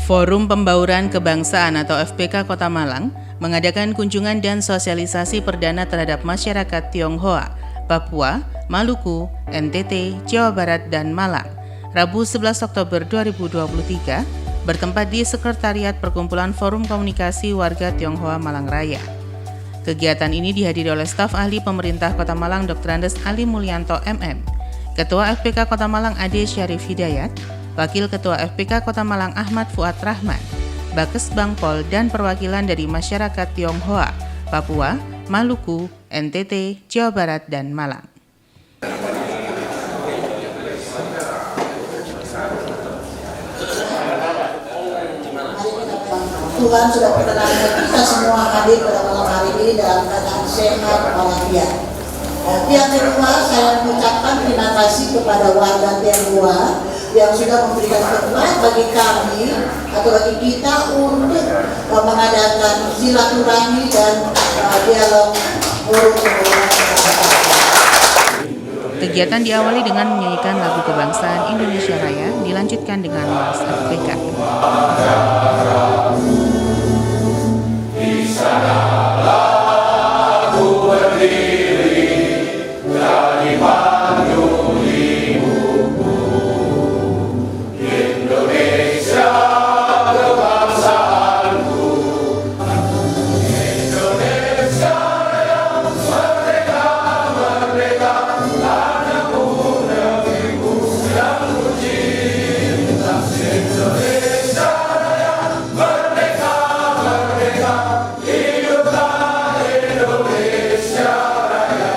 Forum Pembauran Kebangsaan atau FPK Kota Malang mengadakan kunjungan dan sosialisasi perdana terhadap masyarakat Tionghoa, Papua, Maluku, NTT, Jawa Barat, dan Malang, Rabu 11 Oktober 2023, bertempat di Sekretariat Perkumpulan Forum Komunikasi Warga Tionghoa Malang Raya. Kegiatan ini dihadiri oleh staf ahli pemerintah Kota Malang Dr. Andes Ali Mulyanto MM, Ketua FPK Kota Malang Ade Syarif Hidayat, Wakil Ketua FPK Kota Malang Ahmad Fuad Rahman, Bakes Bangpol, dan perwakilan dari masyarakat Tionghoa, Papua, Maluku, NTT, Jawa Barat, dan Malang. Tuhan sudah perkenankan kita semua hadir pada malam hari ini dalam keadaan sehat walafiat. Yang kedua, saya mengucapkan terima kasih kepada warga Tionghoa yang sudah memberikan tempat bagi kami atau bagi kita untuk mengadakan silaturahmi dan dialog forum. Kegiatan diawali dengan menyanyikan lagu kebangsaan Indonesia Raya, dilanjutkan dengan Mars FPK. Di sanalah aku berdiri dari panggung ibuku, Indonesia kebangsaanku, Indonesia yang merdeka, merdeka, tanahku negeriku yang ku cinta, Indonesia yang merdeka, merdeka, hiduplah Indonesia Raya.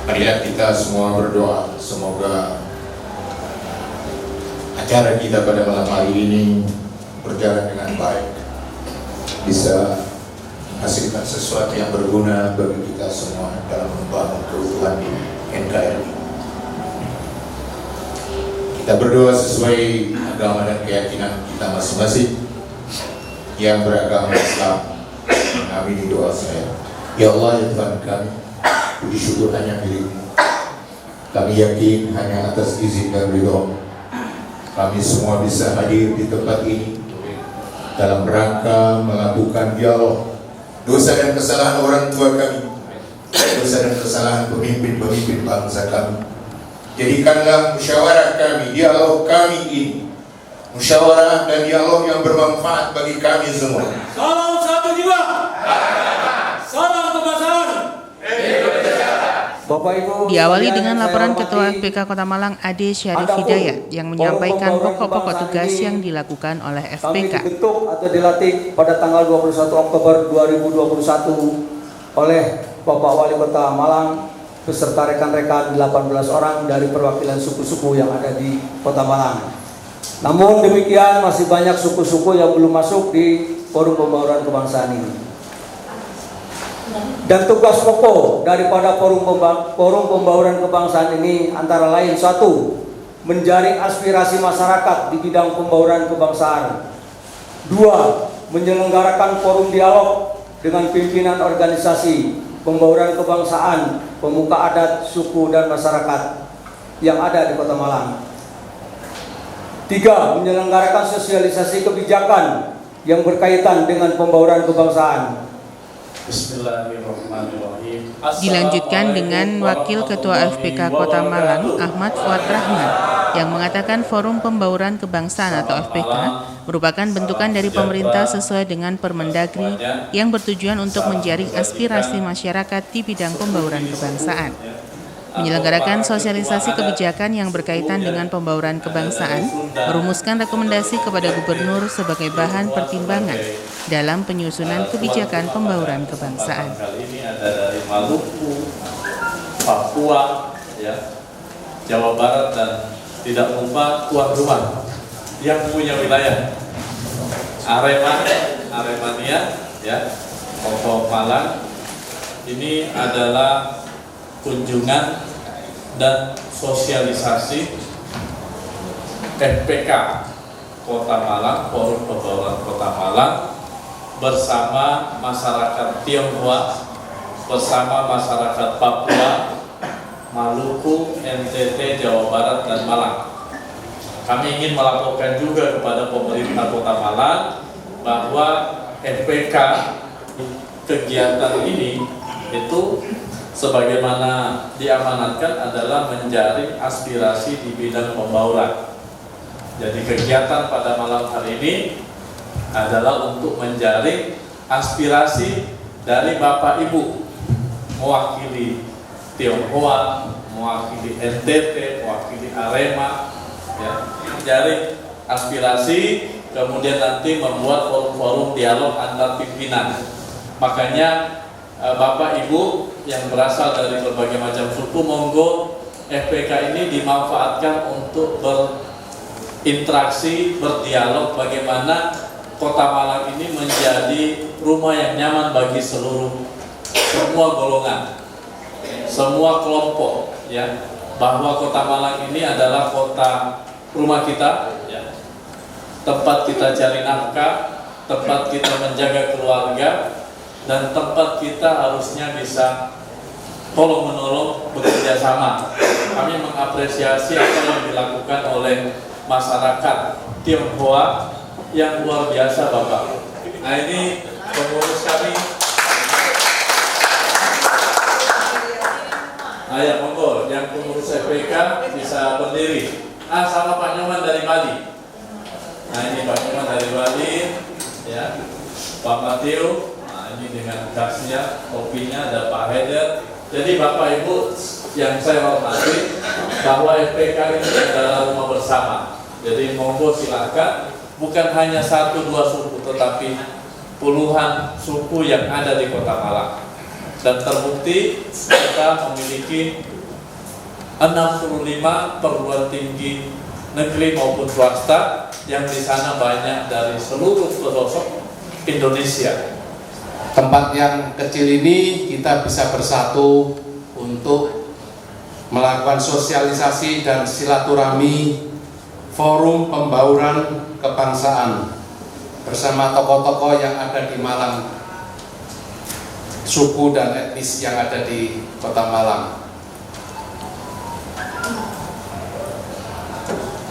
Marilah kita semua berdoa, semoga acara kita pada malam hari ini berjalan dengan baik, bisa menghasilkan sesuatu yang berguna bagi kita semua dalam membangun keutuhan NKRI. Kita berdoa sesuai agama dan keyakinan kita masing-masing. Yang beragama Islam mengamini doa saya. Ya Allah, ya Tuhan kami, puji syukur hanya milik-Mu. Kami yakin hanya atas izin dan ridho kami semua bisa hadir di tempat ini dalam rangka melakukan dialog dosa dan kesalahan orang tua kami, dosa dan kesalahan pemimpin-pemimpin bangsa kami. Jadikanlah musyawarah kami, dialog kami ini musyawarah dan dialog yang bermanfaat bagi kami semua. Salam satu jiwa, salam kebangsaan. Diawali dengan laporan Ketua FPK Kota Malang Ade Syarif Hidayat yang menyampaikan pokok-pokok tugas yang dilakukan oleh FPK. Kami dibentuk atau dilatih pada tanggal 21 Oktober 2021 oleh Bapak Wali Kota Malang beserta rekan-rekan 18 orang dari perwakilan suku-suku yang ada di Kota Malang. Namun demikian masih banyak suku-suku yang belum masuk di Forum Pembauran Kebangsaan ini. Dan tugas pokok daripada Forum Pembauran Kebangsaan ini antara lain: 1. Menjaring aspirasi masyarakat di bidang pembauran kebangsaan. 2. Menyelenggarakan forum dialog dengan pimpinan organisasi pembauran kebangsaan, pemuka adat, suku, dan masyarakat yang ada di Kota Malang. 3. Menyelenggarakan sosialisasi kebijakan yang berkaitan dengan pembauran kebangsaan. Bismillahirrahmanirrahim. Dilanjutkan dengan Wakil Ketua FPK Kota Malang Ahmad Fuad Rahman yang mengatakan Forum Pembauran Kebangsaan atau FPK merupakan bentukan dari pemerintah sesuai dengan Permendagri yang bertujuan untuk menjaring aspirasi masyarakat di bidang pembauran kebangsaan. Menyelenggarakan sosialisasi kebijakan yang berkaitan dengan pembauran kebangsaan, merumuskan rekomendasi kepada gubernur sebagai bahan pertimbangan dalam penyusunan kebijakan pembauran kebangsaan. Kali ini ada dari Maluku, Papua, Jawa Barat, dan tidak lupa tuan rumah yang punya wilayah Aremania, Kota Malang. Ini adalah kunjungan dan sosialisasi FPK Kota Malang, Forum Pembauran Kota Malang bersama masyarakat Tionghoa, bersama masyarakat Papua, Maluku, NTT, Jawa Barat, dan Malang. Kami ingin melaporkan juga kepada pemerintah Kota Malang bahwa FPK kegiatan ini itu sebagaimana diamanatkan adalah menjaring aspirasi di bidang pembauran. Jadi kegiatan pada malam hari ini adalah untuk menjaring aspirasi dari Bapak Ibu mewakili Tionghoa, mewakili NTT, mewakili Arema, ya, menjaring aspirasi, kemudian nanti membuat forum-forum dialog antar pimpinan. Makanya Bapak Ibu yang berasal dari berbagai macam suku, monggo FPK ini dimanfaatkan untuk berinteraksi, berdialog bagaimana Kota Malang ini menjadi rumah yang nyaman bagi semua golongan, semua kelompok, ya, bahwa Kota Malang ini adalah kota rumah kita, ya, tempat kita cari nafkah, tempat kita menjaga keluarga, dan tempat kita harusnya bisa tolong menolong, bekerja sama. Kami mengapresiasi apa yang dilakukan oleh masyarakat Tionghoa yang luar biasa, Bapak. Nah, ini pengurus kami. Ayo monggo, yang pengurus FPK bisa berdiri. Sama Pak Nyoman dari Bali. Nah, ini Pak Nyoman dari Bali, ya. Pak Mateo. Nah, ini dengan tasnya, kopinya, ada Pak Haider. Jadi Bapak Ibu yang saya hormati, bahwa FPK ini adalah rumah bersama. Jadi monggo silakan, bukan hanya 1-2 suku, tetapi puluhan suku yang ada di Kota Malang. Dan terbukti kita memiliki 65 perguruan tinggi negeri maupun swasta yang di sana banyak dari seluruh pelosok Indonesia. Tempat yang kecil ini kita bisa bersatu untuk melakukan sosialisasi dan silaturahmi Forum Pembauran Kebangsaan bersama tokoh-tokoh yang ada di Malang, suku dan etnis yang ada di Kota Malang.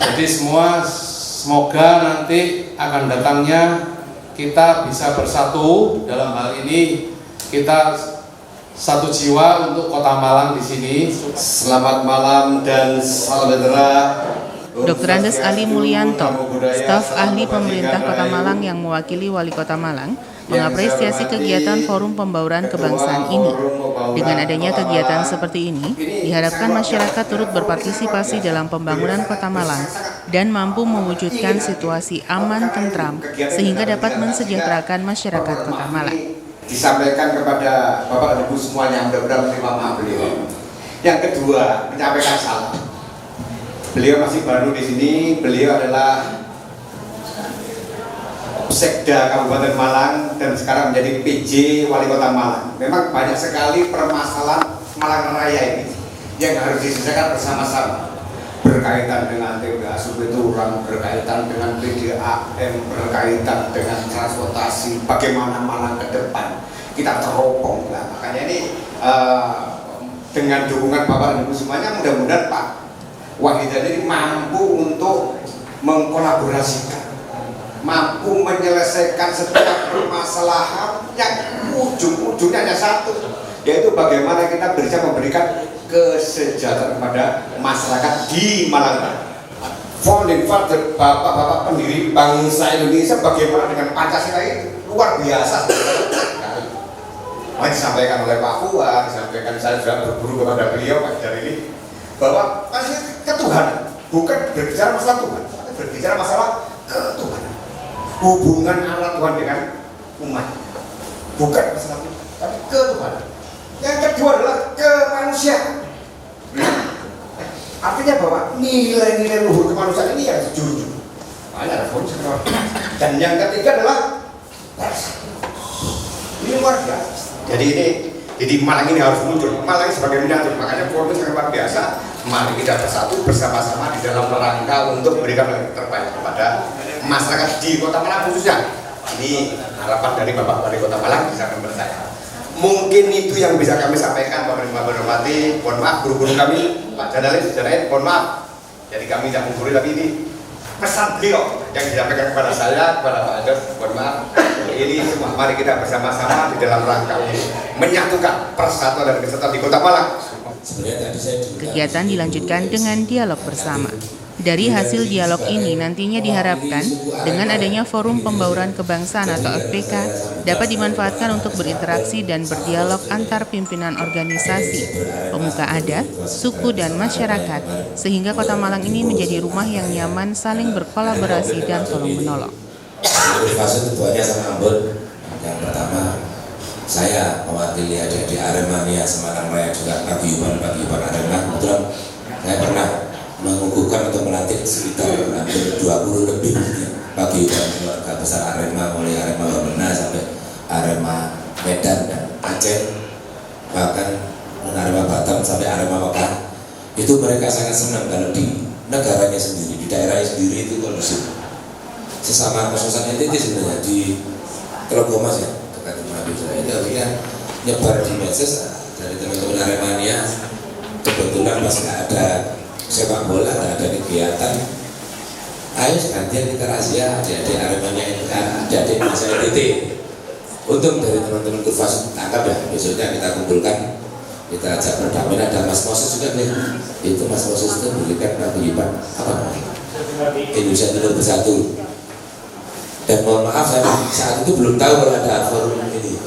Jadi semoga nanti akan datangnya kita bisa bersatu dalam hal ini, kita satu jiwa untuk Kota Malang di sini. Selamat malam dan salam sejahtera. Dr. Andes Ali Mulyanto, staf ahli pemerintah Kota Malang yang mewakili Wali Kota Malang, mengapresiasi kegiatan Forum Pembauran Kebangsaan ini. Dengan adanya kegiatan seperti ini, diharapkan masyarakat turut berpartisipasi dalam pembangunan Kota Malang dan mampu mewujudkan situasi aman tentram sehingga dapat mensejahterakan masyarakat Kota Malang. Disampaikan kepada Bapak dan Ibu semuanya, mudah-mudahan menerima maaf beliau. Yang kedua, menyampaikan salam. Beliau masih baru di sini, beliau adalah Sekda Kabupaten Malang dan sekarang menjadi PJ Wali Kota Malang. Memang banyak sekali permasalahan Malang Raya ini yang harus diselesaikan bersama-sama, berkaitan dengan TPA Subeturang, berkaitan dengan PDAM, berkaitan dengan transportasi, bagaimana Malang ke depan kita teropong. Nah, makanya ini dengan dukungan Bapak dan Ibu semuanya, mudah-mudahan Pak Wahidan ini mampu untuk mengkolaborasikan, mampu menyelesaikan setiap permasalahan yang ujung-ujungnya hanya satu, yaitu bagaimana kita bisa memberikan kesejahteraan kepada masyarakat di Malang. Founding father, bapak-bapak pendiri bangsa Indonesia, bagaimana dengan Pancasila itu luar biasa. Disampaikan oleh Pak Fuad, disampaikan, saya juga berburu kepada beliau Pak dari ini, bahwa masih ketuhanan, bukan berbicara masalah Tuhan, tapi berbicara masalah ketuhanan, hubungan Allah Tuhan dengan umat, bukan masalah Tuhan, tapi ketuhanan. Yang kedua adalah kemanusiaan. Artinya bahwa nilai-nilai luhur kemanusiaan ini yang sejujur. Ada forum. Dan yang ketiga adalah ini luar biasa. Jadi Malang ini harus muncul. Malang sebagai miniatur, makanya forum sangat luar biasa. mari kita bersatu bersama-sama di dalam rangka untuk memberikan yang terbaik kepada masyarakat di Kota Malang khususnya. Ini harapan dari Bapak Wali Kota Malang bisa mempercaya. Mungkin itu yang bisa kami sampaikan, Bapak Ibu hormati. Mohon maaf guru-guru kami, Pak Janalis, mohon maaf. Jadi kami tidak menggurui, tapi ini pesan beliau yang disampaikan kepada saya, kepada Pak Adep. Mohon maaf. Ini semua mari kita bersama-sama di dalam rangka menyatukan persatuan dan kesatuan di Kota Malang. Kegiatan dilanjutkan dengan dialog bersama. Dari hasil dialog ini nantinya diharapkan dengan adanya Forum Pembauran Kebangsaan atau FPK dapat dimanfaatkan untuk berinteraksi dan berdialog antar pimpinan organisasi, pemuka adat, suku dan masyarakat, sehingga Kota Malang ini menjadi rumah yang nyaman saling berkolaborasi dan tolong-menolong. Fase ketuanya sama Ambon. Yang pertama, saya mewakili adik-adik Aremania Semarang Raya juga paguyuban Arema. Kebetulan saya pernah mengukuhkan atau melatih sekitar hampir 20 lebih paguyuban keluarga besar Arema, mulai Arema Wamena sampai Arema Medan dan Aceh, bahkan Arema Batam sampai Arema Mekah. Itu mereka sangat senang kalau di negaranya sendiri, di daerahnya sendiri itu kondusif. Sesama kos-kosan NTT sebenarnya di Telogomas ya, dekat rumah saya itu akhirnya nyebar di medsos dari teman-teman Aremania. Kebetulan pas nggak ada sepak bola, nggak ada kegiatan, ayo sekalian kita rahasia adik-adik Aremania, adik-adik masa NTT. Untung dari teman-teman Kurvas tangkap ya, besoknya kita kumpulkan, kita ajak berdamai. Ada Mas Moses juga nih, itu Mas Moses itu berikan paguyuban apa namanya, Indonesia Timur Bersatu. Dan mohon maaf saya saat itu belum tahu kalau ada forum ini,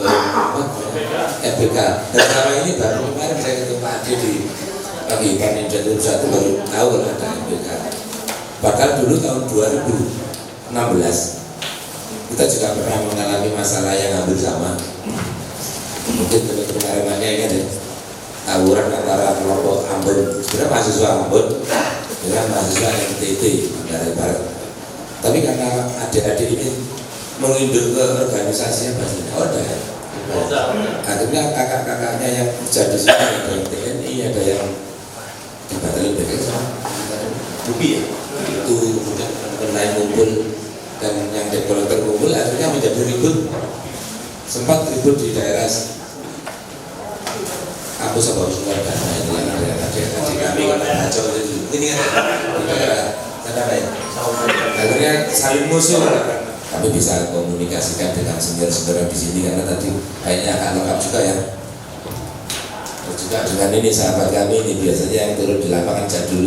FPK. Dan selama ini baru kemarin saya ketemu Pak Ade di paguyuban Indonesia Timur Bersatu baru tahu kalau ada FPK. Padahal dulu tahun 2016 kita juga pernah mengalami masalah yang hampir sama. Mungkin teman-teman Aremania ini ada tawuran antara kelompok Ambon, sebenarnya mahasiswa Ambon dengan mahasiswa NTT Manggarai Barat. Tapi karena adik-adik ini mengindur ke organisasi apa sih? Akhirnya kakak-kakaknya yang kerja di sini ada yang TNI, ada yang di Batalion BKS, Bubi ya. Itu kemudian teman-teman kumpul dan yang dekolektor kumpul, akhirnya menjadi ribut. Sempat ribut di daerah kampus apa Sumatera itu yang ada adik-adik kami kalau ngaco itu ini kan di daerah sana baik. Akhirnya saling musuh, tapi bisa komunikasikan dengan senior-senior di sini karena tadi kayaknya agak lengkap juga ya. Terus juga dengan ini sahabat kami ini biasanya yang turun di lapangan jadul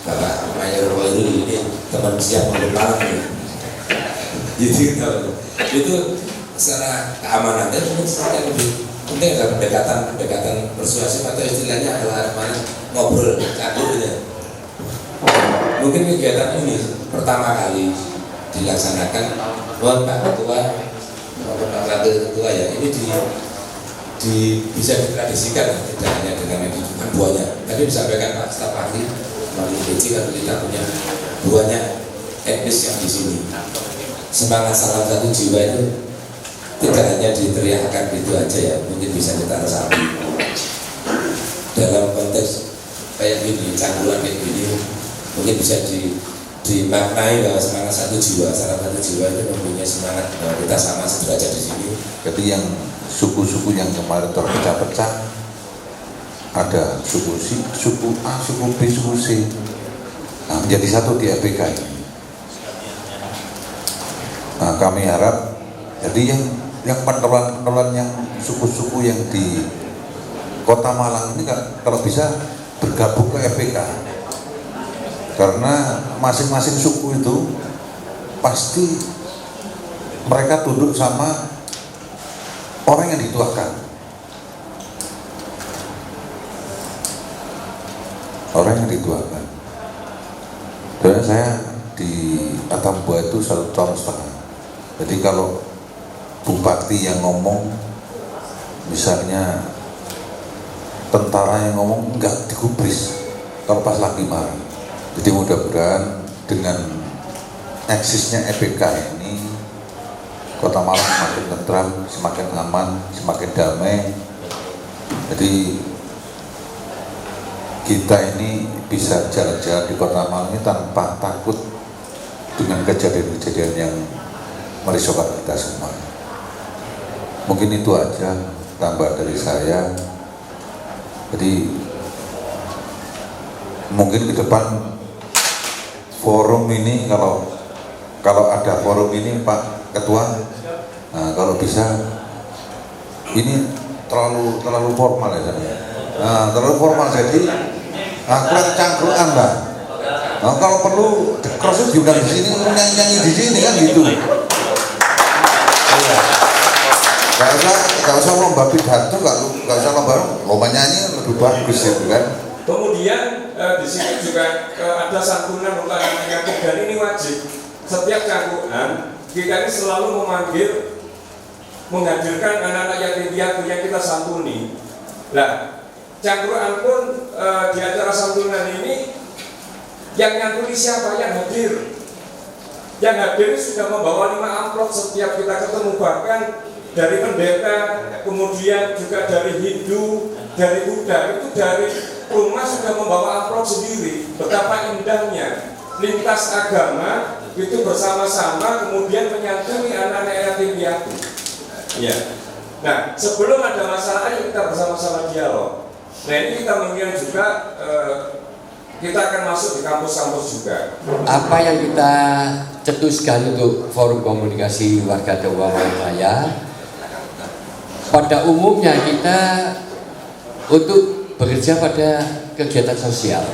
Bapak Mayor Wairul ini teman siap malam malam nih. Jadi itu secara keamanannya mungkin sangat lebih penting adalah pendekatan persuasif atau istilahnya adalah mana ngobrol campurnya. Mungkin kegiatan ini pertama kali dilaksanakan, mohon Pak Ketua, mohon Pak Wakil Ketua ya, ini bisa ditradisikan tidak hanya dengan kehidupan buahnya. Tadi disampaikan Pak Staf Ahli melalui BC kalau kita punya buahnya etnis yang di sini. Semangat salam satu jiwa itu tidak hanya diteriakkan gitu aja ya, mungkin bisa kita resapi dalam konteks kayak gini, cangkulan kayak gini. Mungkin bisa dimaknai bahwa semangat satu jiwa, salah satu jiwa itu mempunyai semangat bahwa kita sama sederajat di sini. Jadi yang suku-suku yang kemarin terpecah-pecah, ada suku A, suku B, suku C, nah, menjadi satu di FPK ini. Nah, kami harap jadi yang penelan yang suku-suku yang di Kota Malang ini kalau bisa bergabung ke FPK. Karena masing-masing suku itu pasti mereka tunduk sama orang yang dituakan. Orang yang dituakan. Dan saya di Atambua itu 1,5 tahun. Jadi kalau bupati yang ngomong, misalnya tentara yang ngomong, enggak digubris kalau pas lagi marah. Jadi mudah-mudahan dengan eksisnya FPK ini Kota Malang semakin tentram, semakin aman, semakin damai. Jadi kita ini bisa jalan-jalan di Kota Malang ini tanpa takut dengan kejadian-kejadian yang merisaukan kita semua. Mungkin itu aja tambah dari saya. Jadi mungkin ke depan forum ini, kalau ada forum ini Pak Ketua, nah kalau bisa ini terlalu formal ya. Nah, terlalu formal jadi kurang cangkruan Pak. Nah, kalau perlu cross diundang di sini, nyanyi di sini kan gitu. Gak usah lomba pidato, gak usah lomba nyanyi, lebih bagus gitu kan. Kemudian di sini juga ada santunan untuk anak yatim, dan ini wajib. Setiap cangkuran kita ini selalu menghadirkan anak-anak yatim piatu yang kita santuni. Nah, cangkuran pun di acara santunan ini yang nyantuni siapa yang hadir? Yang hadir sudah membawa 5 amplop setiap kita ketemu, bahkan dari pendeta, kemudian juga dari Hindu, dari Buddha, itu dari rumah sudah membawa amplop sendiri. Betapa indahnya lintas agama itu bersama-sama kemudian menyantuni anak-anak yatim piatu. Ya. Nah, sebelum ada masalah kita bersama-sama dialog. Nah, ini kita mengingat juga kita akan masuk di kampus-kampus juga. Apa yang kita cetuskan untuk forum komunikasi warga Tionghoa Malang Raya, pada umumnya kita untuk bekerja pada kegiatan sosial.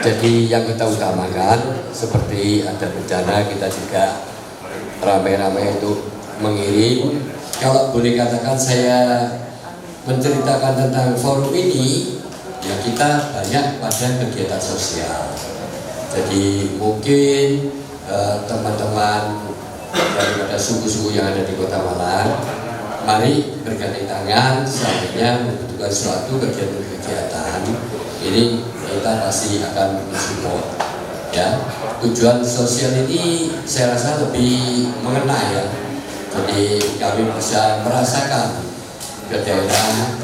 Jadi yang kita utamakan seperti ada bencana, kita juga ramai-ramai untuk mengirim. Kalau boleh katakan saya menceritakan tentang forum ini, ya kita banyak pada kegiatan sosial. Jadi mungkin teman-teman daripada suku-suku yang ada di Kota Malang, mari bergandeng tangan, seandainya membutuhkan suatu kegiatan-kegiatan ini kita pasti akan mensupport. Ya, tujuan sosial ini saya rasa lebih mengena ya. Jadi kami bisa merasakan ke daerah.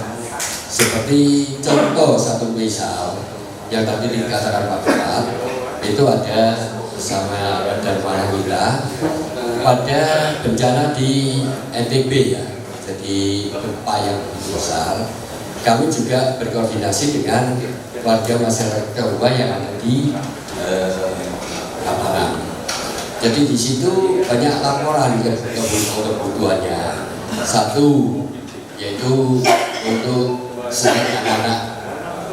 Seperti contoh satu misal yang tadi dikatakan Pak Ketua, itu ada bersama Radar Malangira pada bencana di NTB ya. Jadi gempa yang begitu besar, kami juga berkoordinasi dengan warga masyarakat Tionghoa yang ada di Kaparang. Jadi di situ banyak laporan kebutuhannya. Satu yaitu untuk selain anak-anak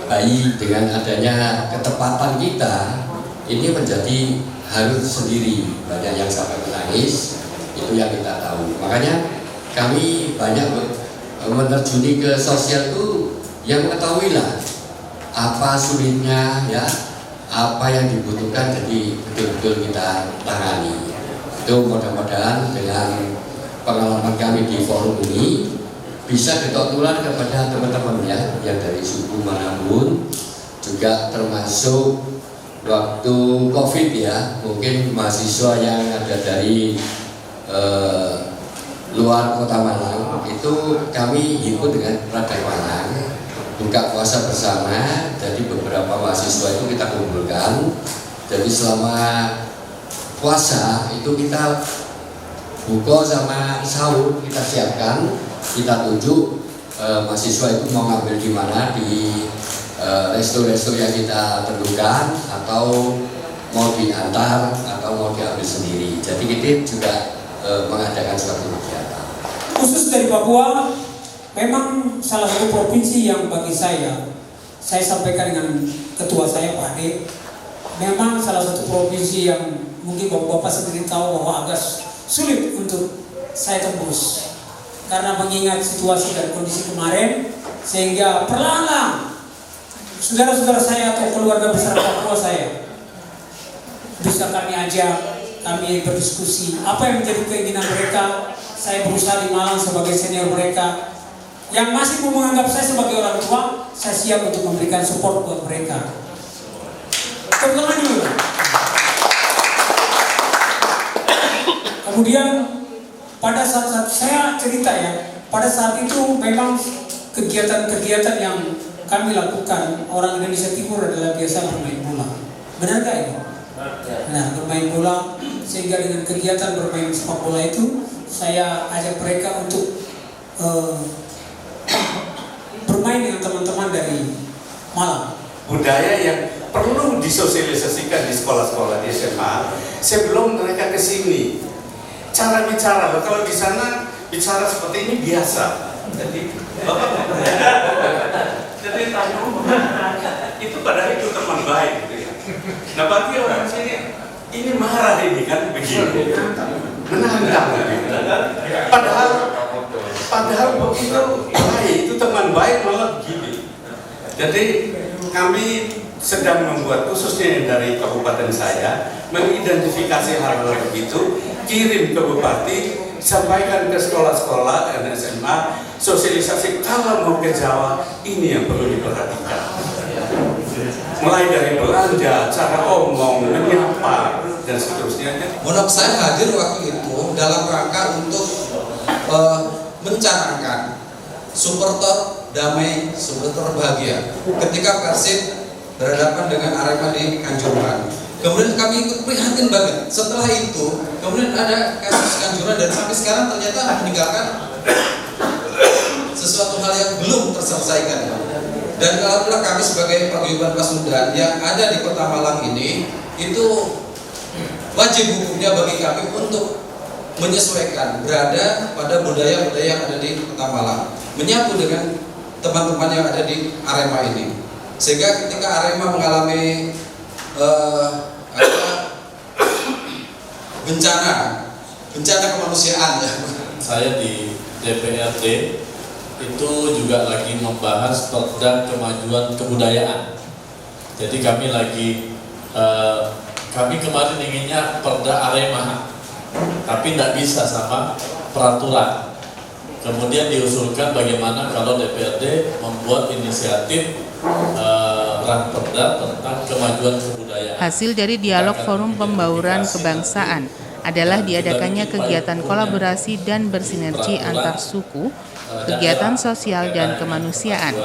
bayi, dengan adanya ketepatan kita ini menjadi harus sendiri, banyak yang sampai menangis, itu yang kita tahu. Makanya kami banyak menerjuni ke sosial itu yang mengetahui lah apa sulitnya ya, apa yang dibutuhkan, jadi betul-betul kita tangani. Itu mudah-mudahan dengan pengalaman kami di forum ini bisa kita tular kepada teman-teman ya, yang dari suku manapun, juga termasuk waktu COVID ya, mungkin mahasiswa yang ada dari luar Kota Malang itu kami himpun dengan Radar Malang, buka puasa bersama. Jadi beberapa mahasiswa itu kita kumpulkan. Jadi selama puasa itu kita buka sama sahur kita siapkan, kita tunjuk mahasiswa itu mau ngambil di mana, di resto-resto yang kita tentukan, atau mau diantar atau mau diambil sendiri. Jadi kita juga mengadakan suatu kegiatan. Khusus dari Papua, memang salah satu provinsi yang bagi saya sampaikan dengan ketua saya Pak Ade, memang salah satu provinsi yang mungkin Bapak sendiri tahu bahwa agak sulit untuk saya tembus. Karena mengingat situasi dan kondisi kemarin, sehingga perlahan saudara-saudara saya atau keluarga besar Papua saya bisa kami ajak, kami berdiskusi apa yang menjadi keinginan mereka. Saya berusaha di Malang sebagai senior mereka yang masih mau menganggap saya sebagai orang tua, saya siap untuk memberikan support buat mereka. Kebetulan dulu. Kemudian pada saat saya cerita ya, pada saat itu memang kegiatan-kegiatan yang kami lakukan orang Indonesia Timur adalah biasa bermain bola. Benar nggak ini? Nah, bermain bola, sehingga dengan kegiatan bermain sepak bola itu saya ajak mereka untuk bermain dengan teman-teman dari Malang. Budaya yang perlu disosialisasikan di sekolah-sekolah di SMA sebelum mereka ke sini. Cara bicara, kalau di sana bicara seperti ini biasa. Jadi itu padahal itu teman baik gitu ya. Nah bagi orang sini ini marah ini kan begini, menantang gitu. Padahal begitu baik, itu teman baik malah begini. Jadi kami sedang membuat, khususnya dari kabupaten saya, mengidentifikasi hal-hal begitu, kirim ke bupati, sampaikan ke sekolah-sekolah dan SMA, sosialisasi kalau mau ke Jawa, ini yang perlu diperhatikan. Mulai dari belanja, cara omong, menyapa, dan seterusnya. Monok saya hadir waktu itu dalam rangka untuk mencanangkan supporter damai, supporter bahagia ketika Persib berhadapan dengan Arema di Kanjuruhan. Kemudian kami ikut prihatin banget. Setelah itu, kemudian ada kasus Kanjuruhan dan sampai sekarang ternyata meninggalkan sesuatu hal yang belum terselesaikan. Dan kalau pula kami sebagai paguyuban Pasundan yang ada di Kota Malang ini, itu wajib hukumnya bagi kami untuk menyesuaikan, berada pada budaya-budaya yang ada di Kota Malang, menyatu dengan teman-teman yang ada di Arema ini, sehingga ketika Arema mengalami bencana kemanusiaan, saya di DPRD itu juga lagi membahas Perda Kemajuan Kebudayaan. Jadi kami lagi kami kemarin inginnya Perda Arema, tapi tidak bisa sama peraturan. Kemudian diusulkan bagaimana kalau DPRD membuat inisiatif Perda tentang kemajuan kebudayaan. Hasil dari dialog Forum Pembauran Kebangsaan adalah diadakannya kegiatan kolaborasi dan bersinergi antar suku, kegiatan sosial dan kemanusiaan.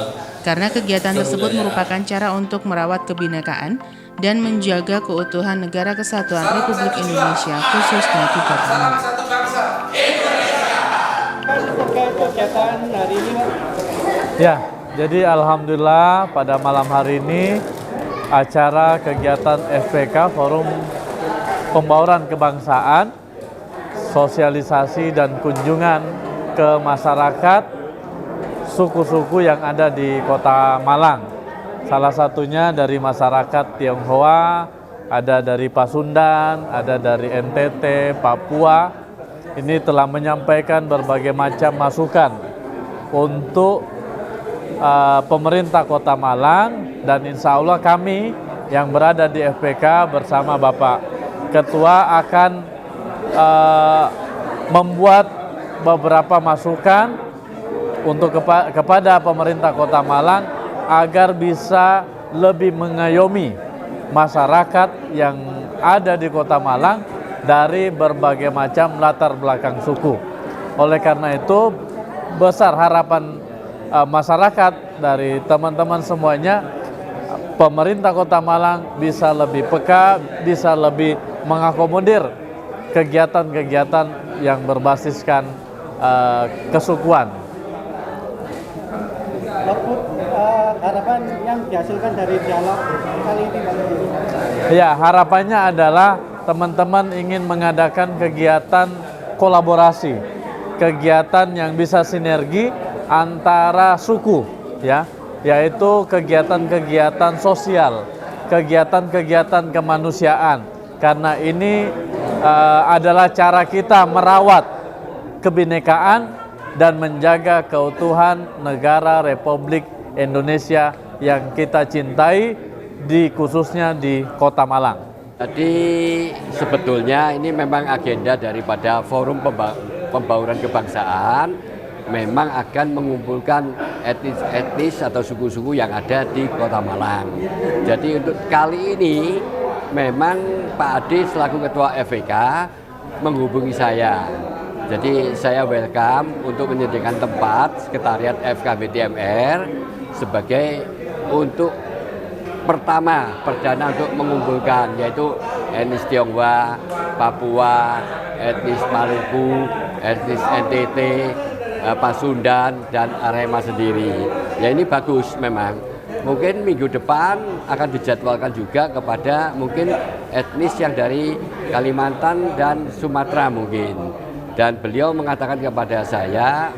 Karena kegiatan tersebut merupakan cara untuk merawat kebinekaan dan menjaga keutuhan Negara Kesatuan Republik Indonesia, khususnya di Kota Malang. Ya, jadi alhamdulillah pada malam hari ini acara kegiatan FPK Forum Pembauran Kebangsaan, sosialisasi dan kunjungan ke masyarakat suku-suku yang ada di Kota Malang. Salah satunya dari masyarakat Tionghoa, ada dari Pasundan, ada dari NTT, Papua. Ini telah menyampaikan berbagai macam masukan untuk pemerintah Kota Malang, dan insya Allah kami yang berada di FPK bersama Bapak Ketua akan membuat beberapa masukan untuk kepada pemerintah Kota Malang agar bisa lebih mengayomi masyarakat yang ada di Kota Malang dari berbagai macam latar belakang suku. Oleh karena itu besar harapan masyarakat dari teman-teman semuanya, pemerintah Kota Malang bisa lebih peka, bisa lebih mengakomodir kegiatan-kegiatan yang berbasiskan kesukuan. Harapan yang dihasilkan dari dialog kali ini Ya, harapannya adalah teman-teman ingin mengadakan kegiatan kolaborasi, kegiatan yang bisa sinergi antara suku, ya, yaitu kegiatan-kegiatan sosial, kegiatan-kegiatan kemanusiaan. Karena ini adalah cara kita merawat kebinekaan dan menjaga keutuhan negara Republik Indonesia yang kita cintai, khususnya di Kota Malang. Jadi sebetulnya ini memang agenda daripada Forum Pembauran Kebangsaan, memang akan mengumpulkan etnis atau suku-suku yang ada di Kota Malang. Jadi untuk kali ini memang Pak Ade selaku Ketua FPK menghubungi saya. Jadi saya welcome untuk menyediakan tempat Sekretariat FKB TMR sebagai untuk perdana untuk mengumpulkan, yaitu etnis Tionghoa, Papua, etnis Maluku, etnis NTT, Pasundan, dan Arema sendiri. Ya ini bagus memang. Mungkin minggu depan akan dijadwalkan juga kepada mungkin etnis yang dari Kalimantan dan Sumatera mungkin. Dan beliau mengatakan kepada saya,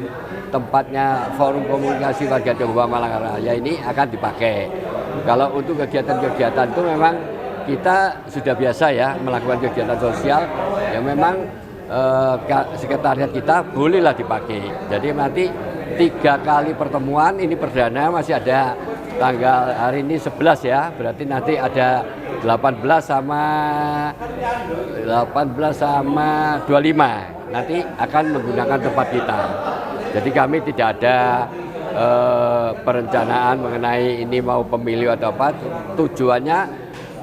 tempatnya Forum Komunikasi Warga Tionghoa Malang Raya ini akan dipakai. Kalau untuk kegiatan-kegiatan itu memang kita sudah biasa ya melakukan kegiatan sosial, yang memang sekretariat kita bolehlah dipakai. Jadi nanti 3 kali pertemuan, ini perdana masih ada tanggal hari ini 11 ya, berarti nanti ada 18 sama 25 nanti akan menggunakan tempat kita. Jadi kami tidak ada perencanaan mengenai ini mau pemilu atau apa. Tujuannya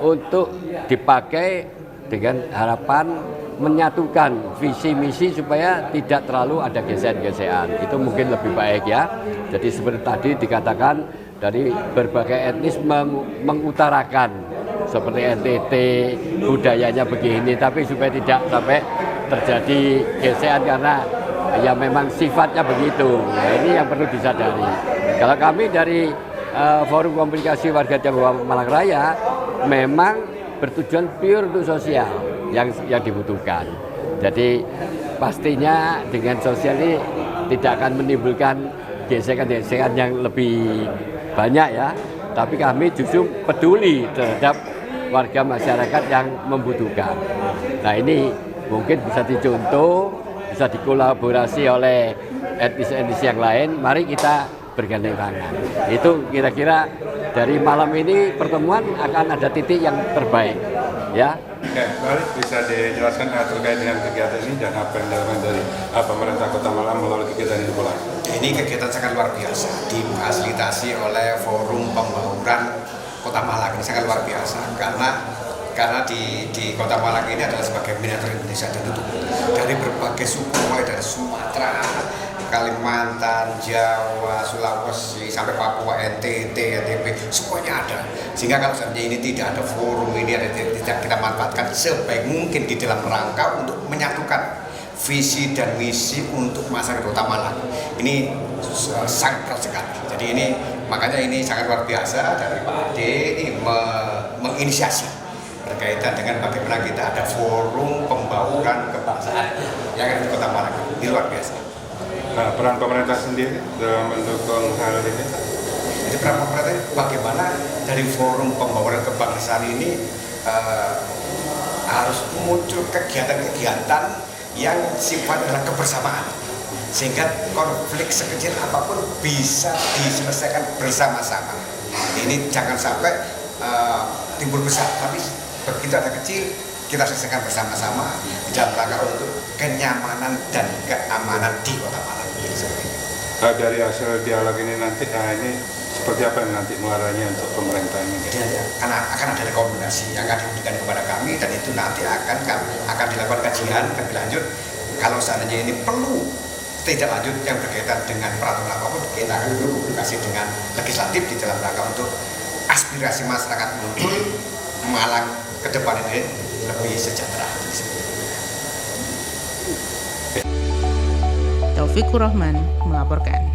untuk dipakai dengan harapan menyatukan visi misi supaya tidak terlalu ada gesekan-gesekan. Itu mungkin lebih baik ya. Jadi seperti tadi dikatakan dari berbagai etnis mengutarakan seperti NTT budayanya begini, tapi supaya tidak sampai terjadi gesekan karena ya memang sifatnya begitu. Nah, ini yang perlu disadari. Kalau kami dari Forum Komunikasi Warga Tionghoa Malang Raya memang bertujuan pure untuk sosial yang dibutuhkan. Jadi pastinya dengan sosial ini tidak akan menimbulkan gesekan-gesekan yang lebih banyak ya. Tapi kami justru peduli terhadap warga masyarakat yang membutuhkan. Nah ini mungkin bisa dicontoh, bisa dikolaborasi oleh etnis-etnis yang lain. Mari kita bergandeng tangan. Itu kira-kira dari malam ini pertemuan akan ada titik yang terbaik, ya. Oke, baik, bisa dijelaskan terkait dengan kegiatan ini dan apa yang dilakukan dari pemerintah Kota Malang melalui kegiatan ini pula. Ini kegiatan sangat luar biasa, difasilitasi oleh Forum Pembauran Kota Malang. Ini sangat luar biasa karena di Kota Malang ini adalah sebagai miniatur Indonesia dan itu dari berbagai suku, mulai dari Sumatera, Kalimantan, Jawa, Sulawesi, sampai Papua, NTT, NTB, semuanya ada. Sehingga kalau seandainya ini tidak ada forum ini, tidak kita manfaatkan sebaik mungkin di dalam rangka untuk menyatukan visi dan misi untuk masyarakat Kota Malang. Ini sangat keras sekali. Jadi ini makanya ini sangat luar biasa dari Pak Ade ini menginisiasi berkaitan dengan bagaimana kita ada forum pembauran kebangsaan yang ada di Kota Malang. Ini luar biasa. Nah, peran pemerintah sendiri dalam mendukung hal ini? Jadi peran pemerintah bagaimana dari forum pembauran kebangsaan ini harus muncul kegiatan-kegiatan yang sifatnya adalah kebersamaan, sehingga konflik sekecil apapun bisa diselesaikan bersama-sama. Ini jangan sampai timbul besar, tapi begitu ada kecil kita selesaikan bersama-sama dalam rangka untuk kenyamanan dan keamanan di Kota Malang. Dari hasil dialog ini nanti, ini seperti apa nanti muaranya untuk pemerintah ini? Jadi akan ada rekomendasi yang akan diberikan kepada kami dan itu nanti akan dilakukan kajian lebih lanjut. Kalau seandainya ini perlu tidak lanjut yang berkaitan dengan peraturan apapun, kita akan berkomunikasi dengan legislatif di dalam rangka untuk aspirasi masyarakat muncul Malang ke depan ini lebih sejahtera. Taufikur Rahman melaporkan.